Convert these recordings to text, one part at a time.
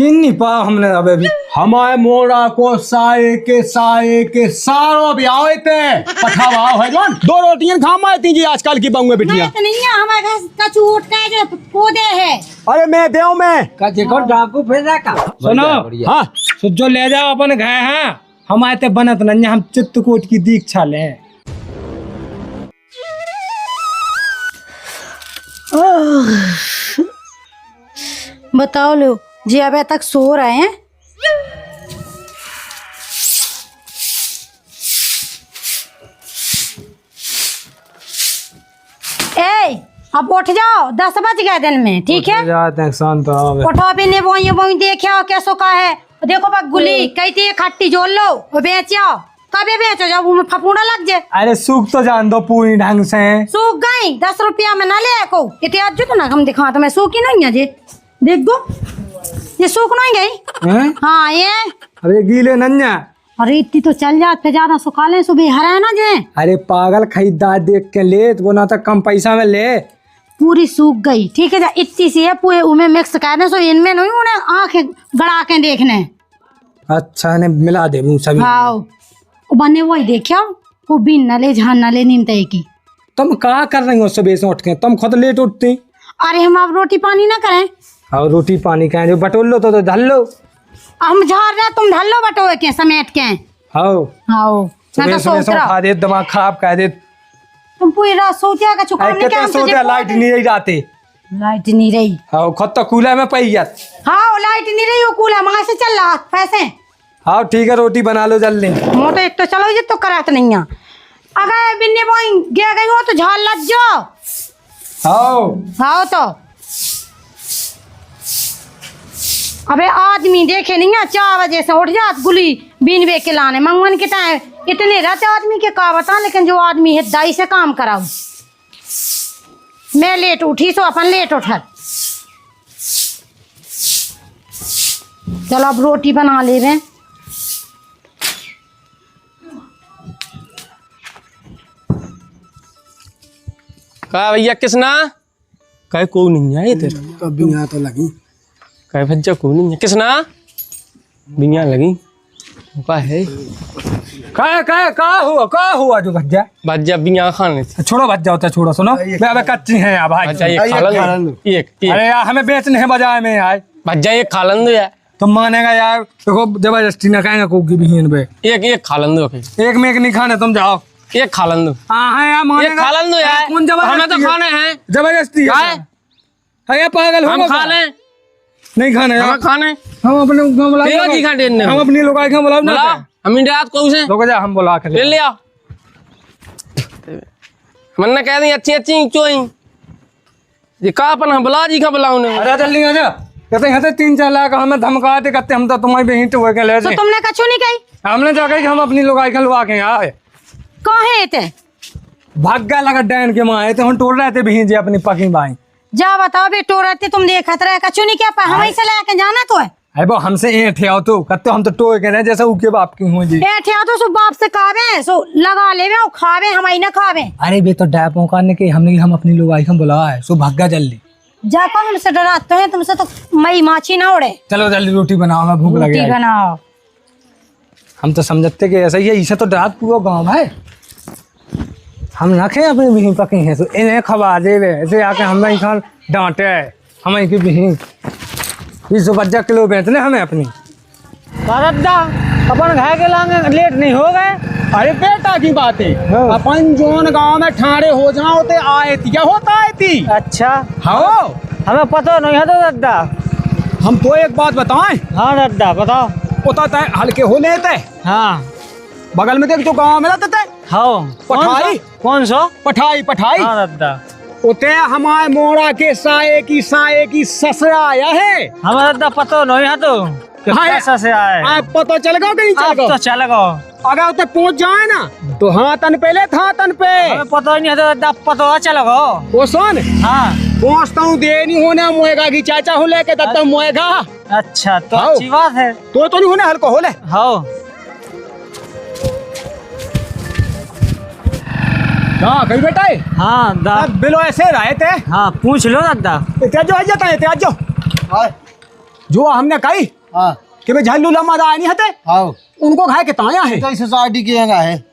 नहीं पाया हमने अब अभी। हमारे मोड़ा को साए के सारो ब्याह थे पठावा है जोन 2 रोटियां खामा थी जी आजकल की बहुएं बिटियां नहीं है हमारे घर का चूट का जो पौधे है। अरे मैं देव में का देखो डाकू भेजा का सुनो। हाँ जो ले जाओ अपन गए हैं हमारे ते बनत नहीं हम चित्रकूट की दीक्षा ले। बताओ लो जी अभी तक सो रहे हैं। ए अब उठ जाओ 10 बज गए दिन में ठीक है। जाते हैं शांत उठो भी नहीं वो देखो कैसो का है। देखो बा गुली कहती है खट्टी जोड़ लो वो बेचो कभी बेचो जब वो फपूड़ा लग जाए। अरे सूख तो जान दो पूरी ढंग से। सूख गई 10 रुपया में ना ले को इतने आज तो ना हम दिखा तो मैं सूखी नहीं है जी देख दो ये सूख नहीं गई। हाँ ये अरे गीले नन्या। अरे इतनी तो चल जात फिर ज्यादा सुखा ले सुबह हरा है ना जे। अरे पागल खरीदार देख के ले वो ना तो कम पैसा में ले। पूरी सूख गई ठीक है इतनी सी है पूरे उमें मिक्स करने सो इनमें नहीं उन्हें आंखें गड़ा के देखने। अच्छा ने मिला दे मुँह सभी। हाँ बने वही देखियो वो बिन न ले झान न ले नीमते की। तुम कहा कर रही हो सुबह से उठ के तुम खुद लेट उठती। अरे हम अब रोटी पानी ना करें। और रोटी पानी का जो बटोल लो तो धल लो। हम झाड़ रहे तुम धल लो बटोए के समेट के। हाँ मैं तो सोच रहा खा दे दिमाग खराब कर दे। तुम पूरी रात सोचा का चुकाने के हम तुझे लाइट नहीं रही जाते। लाइट नहीं रही। हाँ खुद तो कूलर में पई जात। हाँ लाइट नहीं रही वो कूलर वहां से चल रहा पैसे। हाँ ठीक है रोटी बना लो जल्दी। मोटो एक तो चलो ये तो करात नहीं है। अगर बिन्ने बोई गे गई हो तो झाल लग जाओ। हाँ तो अबे आदमी देखे नहीं है 4 बजे से उठ जात गुली बीन बे के लाने मंगवन के टाइम इतने रहते आदमी के का बता लेकिन जो आदमी है दाई से काम कराऊ। मैं लेट उठी सो अपन लेट उठल। चलो अब रोटी बना ले रहे। का भैया किसना कह को नहीं है तेरा कभी यहाँ तो लगी कह भज्जा को नहीं है किसना बिया लगी का है का हुआ जो भज्जा बिया खाने थी। छोड़ो भज्जा होता छोड़ो सुनो मैं अब कच्ची है यार भाई। भज्जा एक खा लो एक अरे यार हमें बेचने हैं बाजार में यार। भज्जा एक खा लो यार तुम मानेगा यार देखो जबरदस्ती ना खाएंगे कोकी बहन पे। एक खा लो एक में एक नहीं खाने तुम जाओ एक खा लो। हाँ यार मानेगा खा लो यार कौन जबरदस्ती हमें तो खाने हैं जबरदस्ती है ये पागल हो हम खा लें नहीं खाने हम खाने हम अपने हम अपनी लोग बुलाओ ना हम इंडियात को उसे रुक जा हम बुला के ले लिया मन्ना कह दी अच्छी चोई ये का अपन हम बुला जी का बुलाऊ ने। अरे जल्दी आ जा कहते हैं 3-4 लाख हमें धमकाते कहते हम तो तुम्हारी बहन तो के ले तो तुमने कछु नहीं कही। हमने जाकर हम अपनी लोग लुआ के आए कहे थे भाग्य लगा डैन के माँ आए थे हम टोल रहे थे बहन जी अपनी पकी बाई। जा बताओ बे टोरते तुम देखत रहे कछु नहीं क्या हम ही से लेके जाना तो है। अरे वो हमसे ऐठे आओ तो कहते हम तो टोए के रहे जैसे उनके बाप की हुए जी। ऐठे आओ तो सो बाप से खावे सो लगा लेवे और खावे हम ही ना खावे। अरे बे तो डैपों का के हमने हम अपनी लोग हम बुलाया है सो भाग्य जल्दी जाकर हमसे डराते हैं तुमसे तो मई माछी ना उड़े। चलो जल्दी रोटी बनाओ मैं भूख लगी। रोटी बनाओ हम तो समझते कि ऐसा ही है इसे तो डरात पूरा गाँव भाई हम रखे अपनी बहन पकी है तो इन्हें खबा दे ऐसे आके हमें खान डांटे हमें की बहन 250 किलो बेचने हमें अपनी दादा अपन घर के लाने लेट नहीं हो गए। अरे बेटा की बात है अपन जोन गांव में ठाड़े हो जाओ ते आए थी क्या होता है थी। अच्छा हाँ हमें पता नहीं है तो दादा हम तो एक बात बताएं। हाँ दादा बताओ पता तय हल्के हो लेते। हाँ बगल में देख तो गांव में रहते थे। हाँ पठाई कौन सा पठाई हाँ दादा उते हमारे मोड़ा के साए की ससुरा आया है। हमें दादा पता नहीं है तो कैसा से आए आप पता चलेगा कि नहीं चलेगा तो चलेगा अगर उते पहुंच जाए ना तो हाँ तन पहले था तन पे हमें पता नहीं है तो दादा पता चलेगा। वो सुन हाँ पहुंचता हूँ दे नहीं होने मोएगा की चाचा हो लेके तब मोएगा। अच्छा तो अच्छी बात है तो नहीं होने हल्को हो ले। हाँ हाँ कहीं बेटा है। हाँ दादा बिलो ऐसे रहे थे। हाँ पूछ लो दादा इतना जो आ जाता है इतना जो जो हमने कही हाँ कि भाई झल्लू लम्मा आए नहीं हते हाँ उनको खाए के ताया है तो सोसाइटी की जगह है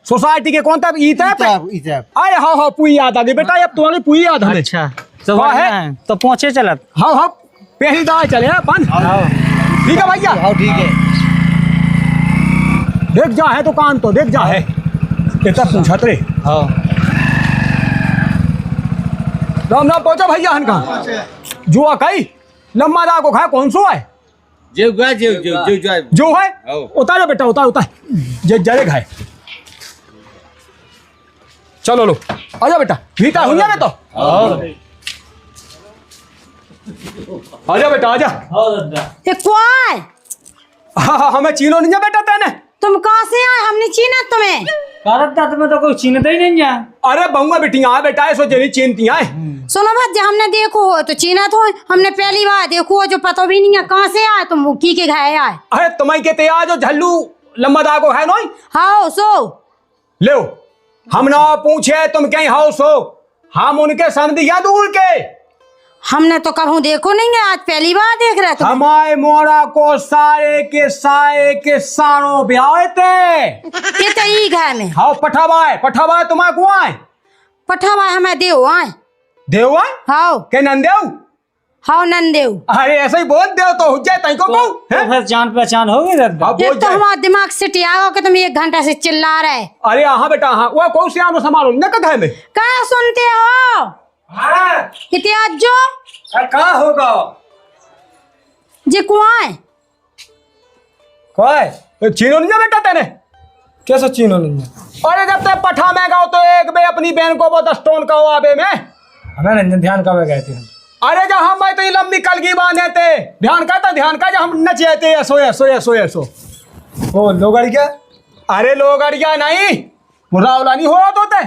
सोसाइटी के कौन था ईद है इतने अरे हाँ हाँ पुई याद आ गई बेटा अब तुम्हारी पुई याद हमें अच्छा तो कहाँ बढ़िया है? है तो पहुंचे चलत हाँ हाँ पहली दाए चले हैं अपन ठीक है भैया हाँ ठीक है देख जा है दुकान तो देख जा है कितना पूछत रे हाँ राम राम पहुंचा भैया हन कहा जो कही लम्बा दा को खाए कौन सो है जीव गया जीव जो है आओ। उतारो बेटा उतार जे जरे खाए चलो लो आजा बेटा भीतर हुई है तो आजा बेटा आजा ये क्वाय हाँ हमें चीनो नहीं है बेटा तेने तुम कहाँ से आए? हमने चीना तुम्हें। कारत दात में तो कोई चिन्हता ही नहीं है। अरे बहुआ बेटियां आ बेटा ऐसो जेनी चीनती आए सुनो भज्जा, हमने देखो हो तो चीना तो हमने पहली बार देखो हो, जो पता भी नहीं है कहाँ से आए तुम, की के घाय आए। अरे तुम्हें कहते आ जो झल्लू लंबा दागो है नोई हाँ सो ले हम ना पूछे तुम कहीं हाउ सो हम उनके समझिया दूर के हमने तो कभी देखो नहीं है, आज पहली बार देख रहे तुम। हमारे मोरा को साए के सारो ब्याह थे ये तो ई घाय में हाउ पठावाए तुम्हारे को आए पठा भाई हमें देव आए। देव आए हाँ के नंदेव हाँ नंदेव। अरे ऐसे ही बोल देव तो हो जाए तई को कहूं तो फिर जान पहचान हो गई दादा। अब ये बोल तो जाए हमारा दिमाग से टिया कि तुम 1 घंटा से चिल्ला रहे। अरे हाँ बेटा हाँ वो कौन से आनो संभालो न कथा में क्या सुनते हो? हाँ इतिहास जो कहाँ होगा जी कुआं कोई चीनो नहीं बेटा तेने कैसा चीनो नहीं है? अरे जब तक पठा में गाओ तो एक बे अपनी बहन को वो 10 टोन का आबे में हमें रंजन ध्यान कब गए थे हम? अरे जब हम भाई तो ये लंबी कलगी बांधे थे ध्यान का जब हम नचे थे ऐसो ओ लोगड़ क्या अरे लोग अड़िया नहीं मुरावला नहीं हुआ तो ते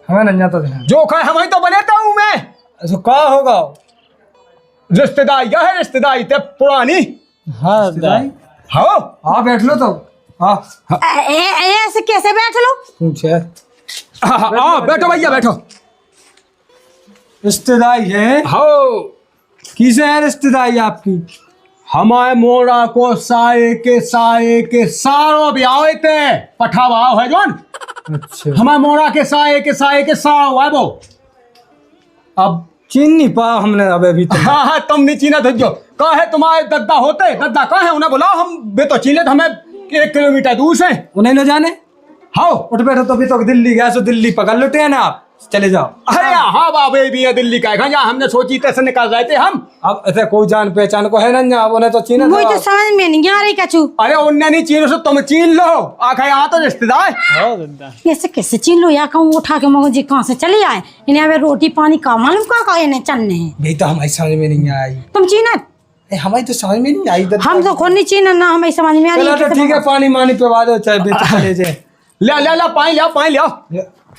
हमें रंजन तो ध्यान जो खाए हम ही तो बने था हूँ मैं ऐसा कहाँ होगा रिश्तेदारी ते पुरानी हाँ दादा। हाँ हाँ बैठ लो तो हाँ ऐसे कैसे बैठ लो? पूछे हाँ बैठो भैया बैठो रिश्तेदारी है हाँ किसे है रिश्तेदारी आपकी? हमारे मोरा को साए के सारो ब्याह थे पठा भाव है जोन अच्छा हमारे मोरा के साए के सारो है वो अब चीन नहीं पा हमने अभी तक। हाँ तुम नहीं चीना थे जो कहा है तुम्हारे दद्दा होते दद्दा कहाँ है उन्हें बुलाओ हम बे तो चीले तो हमें 1 किलोमीटर दूर से उन्हें न जाने हाँ उठ बैठो तो अभी तो दिल्ली गया सो दिल्ली पकड़ लो ट्रेन आप चले जाओ। अरे हाँ बाबे भी है दिल्ली का जहाँ हमने सोची तैसे निकल रहे थे हम अब ऐसे कोई जान पहचान को है ना अब उन्हें तो चीन मुझे तो समझ में नहीं आ रही कचू। अरे उनने नहीं चीनो से तुम चीन लो आखिर यहाँ तो रिश्तेदार हाँ दादा। कैसे कैसे चिन लो या कहूँ उठा के मगो जी कहाँ से चले आए, इन्हें अबे रोटी पानी का मालूम का इन्हें चलने हैं। यही तो हमारी समझ में नहीं आई। तुम चीनत हमारी तो समझ में नहीं आई हम तो खुद नहीं चीनत ना हमें समझ में आ रही चलो तो ठीक है पानी मानी पिवा दो चाहे बेच चले जाए। ले पानी लिया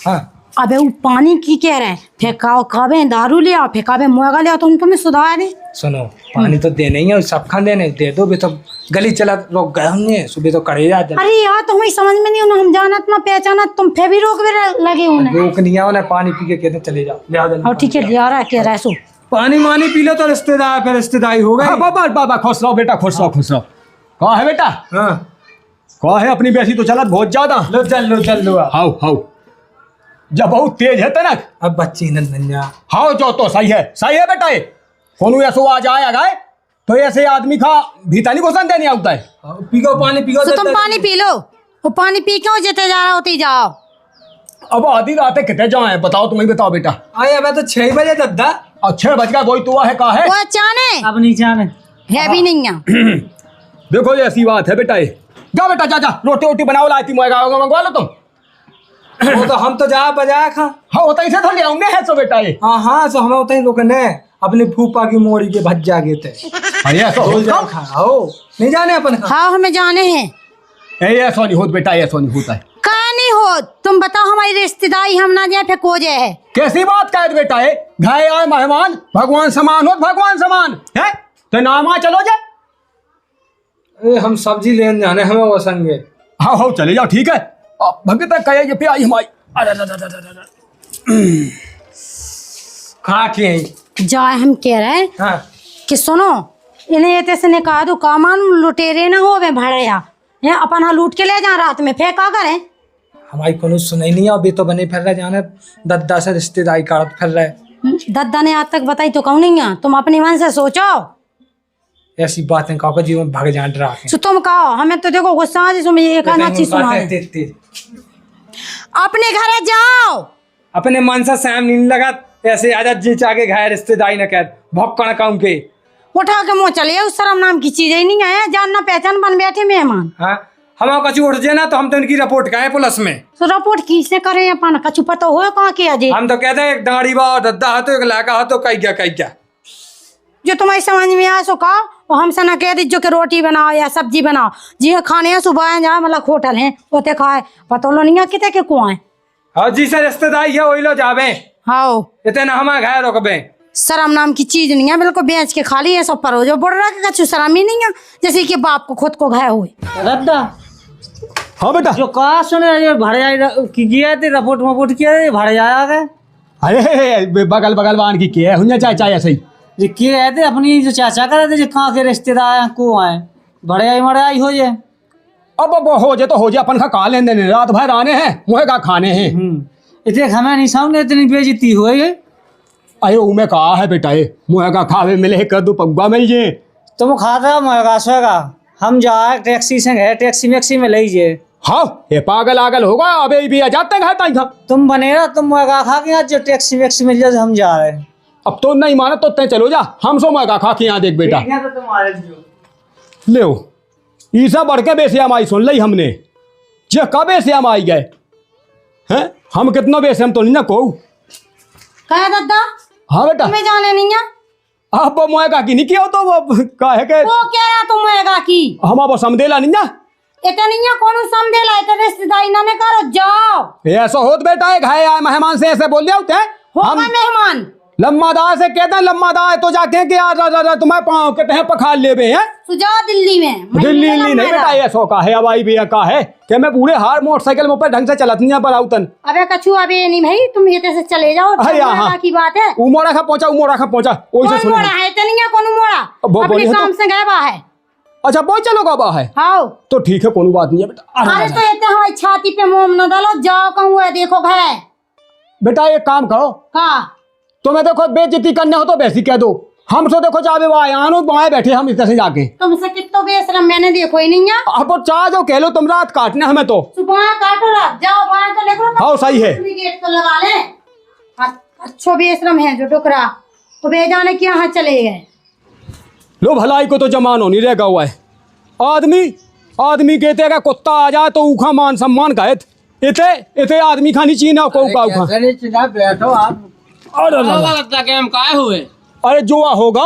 हाँ अबे वो पानी की कह रहे हैं, फेंकाओ खावे दारू ले आओ फेंकावे मुआगा ले आओ, तुम तुम्हें सुधार दे। सुनो पानी तो देने ही है सब खान देने दे दो बे तो गली चला रोक गए हमने सुबह तो करे जाते अरे यार तो हमें समझ में नहीं, हम जानत ना पहचानत, तुम फिर भी रोक भी लगे उन्हें। रोक नहीं आओ ना पानी पी के कहते चले जाओ ले आओ जल्दी और ठीक है ले आ रहा है कह रहा है सो पानी मानी पी लो तो रिश्तेदार फिर रिश्तेदारी हो हाँ, गई। बाबा खुश रहो बेटा खुश रहो कहाँ है बेटा हाँ कहाँ है अपनी बेसी तो चलत बहुत ज्यादा लो चल लो आप। हाउ जब बहुत तेज है तनक अब बच्ची नंदनिया हाउ जो तो सही है बेटा ये कौन ऐसो आ जाए गए तो ऐसे आदमी का भीतर नहीं घुसन देने आता है पीको पानी पीको तो तुम पानी पी लो, वो पानी पी क्यों जेते जा रहा होती जाओ। अब आधी रात कितने जाए बताओ तुम्हें बताओ बेटा आए अब तो 6 बजे दद्दा और 6 बज गया वही तो है का है वो अचाने अब नहीं जाने। है भी नहीं है। देखो ये ऐसी बात है बेटा ये जा बेटा जा रोटी बनाओ लाती मंगवा लो तुम वो तो हम तो जा बजाया खा। हाँ होता इसे थोड़ी आऊंगे है सो बेटा ये हाँ सो हमें उतने लोग ने अपनी फूफा की मोड़ी के भज्जा गए थे ऐसा हो नहीं जाने अपन खा। हाँ हमें जाने हैं। ऐसा नहीं होता बेटा ऐसा नहीं होता है का नहीं हो, तुम बताओ हमारी रिश्तेदारी हम ना जाए फेंको जाए है। कैसी बात कह दे बेटा है घाय आए मेहमान भगवान समान है तो नाम आ चलो जाए हम सब्जी लेने जाने हमें वो संगे। हाँ चले जाओ ठीक है भगत कहे ये पे आई हमारी खा के जाए हम कह रहे हैं हाँ कि सुनो इन्हें ये से ने कहा दो कामान लुटेरे ना हो वे भड़या ये अपन हाँ लूट के ले जा रात में फेंका करें। हमारी कोनो सुनाई नहीं है, अभी तो बने फिर रहे जाने दद्दा से रिश्तेदारी काट फिर रहे। दद्दा ने आज तक बताई तो कहूँ नहीं है, तुम अपने मन से सोचो। ऐसी बातें कहो जीवन भाग जान रहा है। सो तुम कहो, हमें तो देखो गुस्सा आ जिसमें ये कहना चीज सुना अपने घर जाओ। अपने मन से सहम नहीं लगा, ऐसे आजा जी चाह के घर रिश्तेदारी न कर भक्कड़ काम के उठा के मुँह चले, उस शर्म नाम की चीज ही नहीं है, जानना पहचान बन बैठे मेहमान। हाँ हम कछु उठ जाए ना तो हम तो इनकी रिपोर्ट का है पुलिस में। तो रिपोर्ट किसने करे अपन कछु पता हो कहाँ किया जी? हम तो कहते हैं एक दाढ़ी बा दद्दा है तो एक लड़का है तो कहीं क्या जो तुम्हारी समझ में आए सो कहो, और हमसे ना कह दीजिए कि रोटी बनाओ या सब्जी बनाओ, जी खाने हैं सुबह जाए मतलब होटल हैं ओते खाए पता लो नहीं कितने के कुआं। हाँ जी सर रिश्तेदारी है वही लो जावे। हाँ इतना हमारे घर रोकबे, शर्म नाम की चीज नहीं है, बिल्कुल बेच के खाली है सब परो जो बोल रहा है कछु शर्म ही नहीं है, जैसे कि बाप को खुद को घाय हुए। रद्दा हाँ बेटा। जो कहा सुने ये भाड़े की गया थे रिपोर्ट किया थे भाड़े आया गए। अरे बगल बगल वान की क्या है चाचा ऐसे ही ये किए गए थे अपनी जो चाचा करे थे जो कहाँ के रिश्तेदार को आए भाड़े आई मरे आई हो जाए। अब हो जाए तो हो जाए, अपन का खा लेने देने, रात भर आने हैं मुहे का खाने हैं। इतने हमें नहीं सामने इतनी बेइज्जती हुई है। अरे वो में कहा है बेटा ये मुहे का खावे मिले कर दो पग्गा मिल जाए। तुम खाता मगा सोएगा, हम जाए टैक्सी से गए टैक्सी मैक्सी में ले जाए। हाँ ये पागल आगल होगा, अबे भी आ जाते हैं ताई खा। तुम बनेगा तुम मगा खा के आज जो टैक्सी मैक्सी मिल जाए हम जा रहे हैं। अब तो नहीं माना तो तय चलो जा, हम सो मैं खा के यहाँ देख बेटा तो तुम्हारे जो ले ईसा बढ़ के बेसियाम आई सुन ली हमने जे कब बेसियाम आई गए हैं, हम कितना बेसियाम तो नहीं ना कहू। कहे दद्दा हाँ बेटा तुम्हें जाने नहीं है, आप वो मुएगा की नहीं किया तो वो काहे के वो क्या है तुम होएगा की हम अब समझेला नहीं ना इतना नहीं है कौन समझे ला इतना रिश्तेदारी ना ने करो जाओ। ऐसा होत बेटा एक है मेहमान से ऐसे बोल होते हैं होगा मेहमान लम्बादार से कहते हैं लम्बादार तो जाके कि यार तुम्हारे पाँव कहते हैं पखाल ले बे हैं सुजाओ दिल्ली में दिल्ली नहीं बेटा ऐसा का है हवाई भी का है कि मैं पूरे हार मोटरसाइकिल में ऊपर ढंग से चलत नहीं पर आउतन। अबे कछु अबे नहीं भाई तुम ये से चले जाओ, अरे हाँ की बात है। उमोड़ा खा पहुंचा वही से कौन सुने मोड़ा है इतना नहीं है कौन मोड़ा वो अपने बोलिए तो। काम से गए बा है। अच्छा वो चलो गबा है हाँ तो ठीक है कोई बात नहीं है बेटा। अरे तो इतना हमारी छाती पे मोम न डालो, जाओ कहूँ है देखो घर बेटा एक काम करो, का तुम्हें देखो बेइज्जती करने हो तो वैसी कह दो, हम तो देखो जावे आनो बाएं बैठे हम इधर से जाके तुमसे कितो बेशरम मैंने देखो ही नहीं है। अब चाह जो कह लो तुम रात काटने हमें तो सुबह काटो रात जाओ बाहर तो देखो। हाँ सही है गेट तो लगा ले। अच्छो बेशरम है जो टुकड़ा तो बेजाने के यहाँ चले गए। लो भलाई को तो जमानो नहीं रह हुआ है। आदमी कहते हैं कुत्ता आ जाए तो उखा मान सम्मान गए इते आदमी खानी चीना को उखा चिना बैठो आप। अरे जो होगा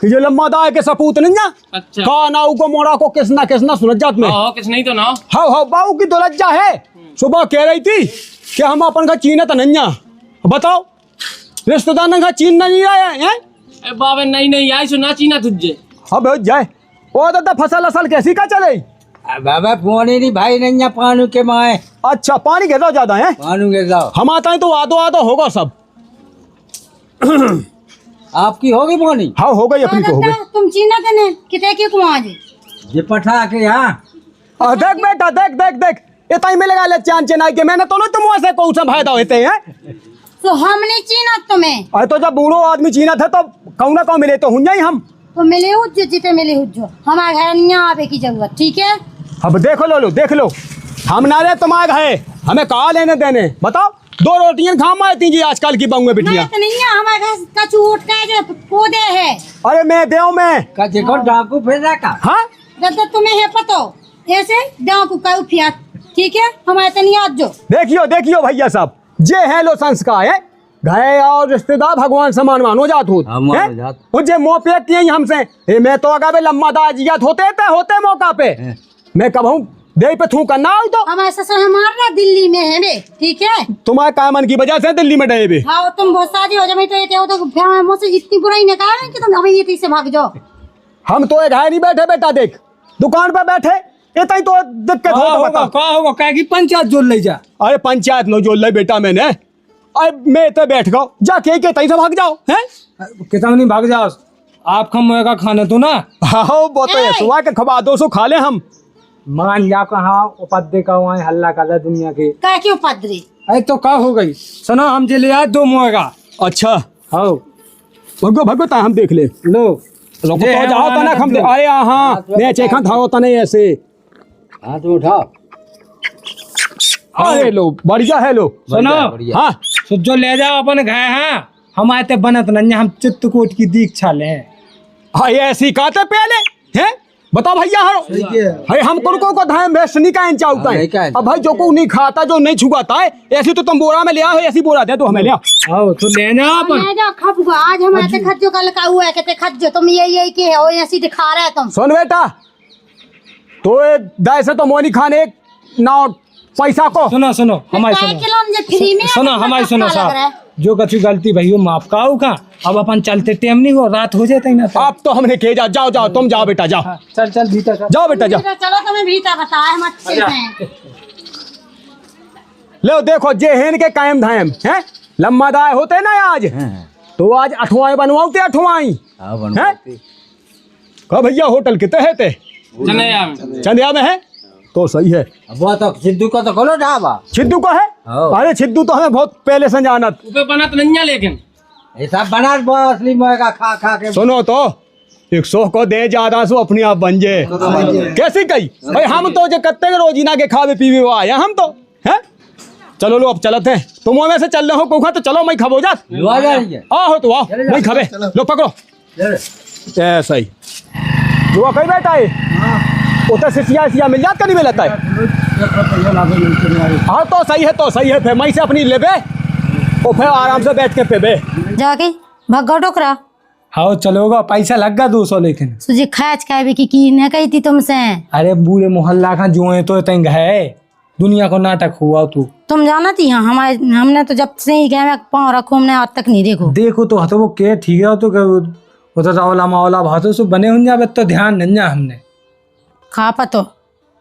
कि ये लम्बा दाए के सपूत नहीं ना अच्छा का नाऊ को मोड़ा को किसना सुनत जात में किस नहीं तो ना हाँ बाऊ की तो लज्जा है। सुबह कह रही थी कि हम अपन का चीना तो नहीं बताओ रिश्तेदार का चीन नहीं आया है बाबे नहीं आई सुना चीना तुझे अब जाए ओ दादा फसल असल कैसी का चले बाबा पानी नहीं भाई नहीं पानी के माए। अच्छा पानी घेरा ज्यादा है पानी के जाओ हम आता है तो आधो होगा सब आपकी होगी पानी। हाँ हो गई अपनी तो हो गई। तुम चीना देने कितने की कुआं जी ये पठा के यहाँ देख बेटा देख इतना ही मिलेगा ले चांद चेनाई के मैंने तो ना तुम वैसे कौन सा फायदा होते हैं। तो हम नहीं चीना तुम्हें। अरे तो जब बूढ़ो आदमी चीना था तो कहूँ ना कहूँ मिले तो हुई हम तो मिले हो जो जिते मिले हो जो हमारे घर नहीं आवे की जरूरत ठीक है। अब देखो लो देख लो हम ना रहे तुम्हारे है हमें कहा लेने देने बताओ 2 रोटियां खा मारती जी आजकल की बंगुए बिटिया नहीं है हमारे घर कछु उठ का जो पौधे है। अरे मैं देव में का देखो डाकू फेरा का हाँ दादा तुम्हें है पतो ऐसे डाकू का उफिया ठीक है हमारे तनी आज जो देखियो भैया साहब जे है लो संस्कार है गए और रिश्तेदार भगवान समान मानो जात हो जे मोह पेटती है हमसे मैं तो अगर लम्बा दाजियात होते मौका पे मैं कब दे पे थू करना हो तो हमारे ससुर हमारा दिल्ली में है बे ठीक है। तुम्हारे कामन की वजह से दिल्ली में डे बे। हाँ तुम बहुत शादी हो जाए तो फिर मुझसे इतनी बुराई ने कहा कि तुम अभी ये से भाग जाओ। हम तो एक है नहीं बैठे बेटा देख दुकान पे बैठे इतना ही तो दिक्कत हो पंचायत जोड़ ले जा। अरे पंचायत नो जोड़ ले बेटा मैंने अरे मैं तो बैठ गो जाके तई से भाग जाओ हैं कितना नहीं भाग जाओ आप खम का खाने तो ना हाँ वो तो सुबह के खबा 200 खा ले हम। मान जा कहाँ उपद्य का वहाँ हल्ला कर दुनिया के कह क्यों पदरी अरे तो क्या हो गई सुनो हम चले आए 2 मुर्गा। अच्छा हो भगो भगो ता हम देख ले लो लोग जे तो है जाओ वाला तना ना हम दो। अरे हाँ मैं चेखा खाओ तना ऐसे। हाथ उठाओ। अरे लो बढ़िया है लो। सुनो हाँ तो जो ले जाओ अपन गए हैं हम आए थे बनत नन्या हम चित्रकूट की दीक्षा ले हाँ ये ऐसी काते पहले हैं बताओ भैया हरो अरे हम को धाम भेषनी का इंचा होता है। अब भाई जो को नहीं खाता जो नहीं छुआता है ऐसी तो तुम बोरा में ले आओ ऐसी बोरा दे तो हमें ले आओ। आओ तो ले जाओ अपन ले जा खबुआ आज हम आते खज्जो कल का हुआ है कहते खज्जो तुम यही के हो ऐसी दिखा रहे तुम। सुन बेटा तो दाय से तो मोनी खाने एक ना पैसा को सुनो सुनो हमारी काय सुनो किलो में जे फ्री में सुनो हमारी सुनो सस्ता लग रहा है। साहब जो कछु गलती भाई वो माफ काऊ का अब अपन चलते टेम नहीं हो रात हो जाते ना तो। आप तो हमने के जाओ जाओ तुम जाओ बेटा जाओ हाँ, चल चल भीतर चल। जाओ बेटा जाओ। चलो तुम्हें भीतर बताए हम अच्छे हैं। ले देखो जे हेन के कायम धायम हैं लम्बा दाय होते ना आज तो आज 8वां बनवाओते 8वां हैं कहा भैया होटल कितने है ते चंदिया में है तो सही है। वो तो सिद्धू का तो खोलो ढाबा। छिद्दू को है हाँ। अरे छिद्दू तो हमें बहुत पहले से जानत। ऊपर बना तो नहीं है लेकिन ऐसा बना बहुत असली मुर्गा खा खा के। सुनो तो 100 को दे ज्यादा सो अपनी आप बन जे कैसी कही भाई हम तो जे कत्ते के रोजीना के खावे पीवे वो आया हम तो हैं। चलो लो अब चलते हैं तुम वहां से चल रहे हो कोखा तो चलो मैं खबो जा लुआ जा रही है। आओ तो आओ मैं खबे लो पकड़ो ऐसा ही जो कहीं बैठा है उधर से सिया मिल जाता नहीं मिलता है। हाँ तो सही है फिर मैं से अपनी ले बे और फिर आराम से बैठ के पे बे जाके भगो टोकरा हाँ चलोगा पैसा लग गया 200 लेकिन सुजी खैच खाए की ने कही थी तुमसे। अरे पूरे मोहल्ला का जो है तो तंग है दुनिया को नाटक हुआ तू तुम जाना थी हाँ हमारे हमने तो जब से ही गए मैं पाँव रखो हमने आज तक नहीं देखो। देखो तो हतो वो के ठीक है तो वो तो रावला मावला भातो सब बने हुए जावे तो ध्यान नहीं जा हमने खा पतो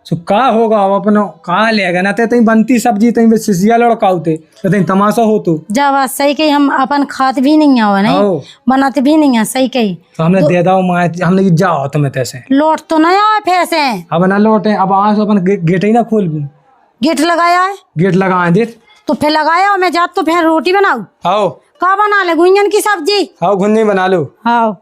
सो का होगा अब अपना कहा लेगा ना ते बनती सब्जी तई सिसिया लड़काउते तो तई तमाशा हो तो जा बात सही कही हम अपन खात भी नहीं है आओ। नहीं बनाते भी नहीं है सही कही तो हमने दे दाओ माँ हमने कि जाओ तुम्हें तैसे लौट तो नहीं आए फिर से अब ना लौटे अब आज अपन गेट ही ना खोल गेट लगाया है गेट लगा दे तो फिर लगाया और मैं जात तो फिर रोटी बनाऊ आओ का बना ले गुंजन की सब्जी आओ घुन्नी बना लो हाँ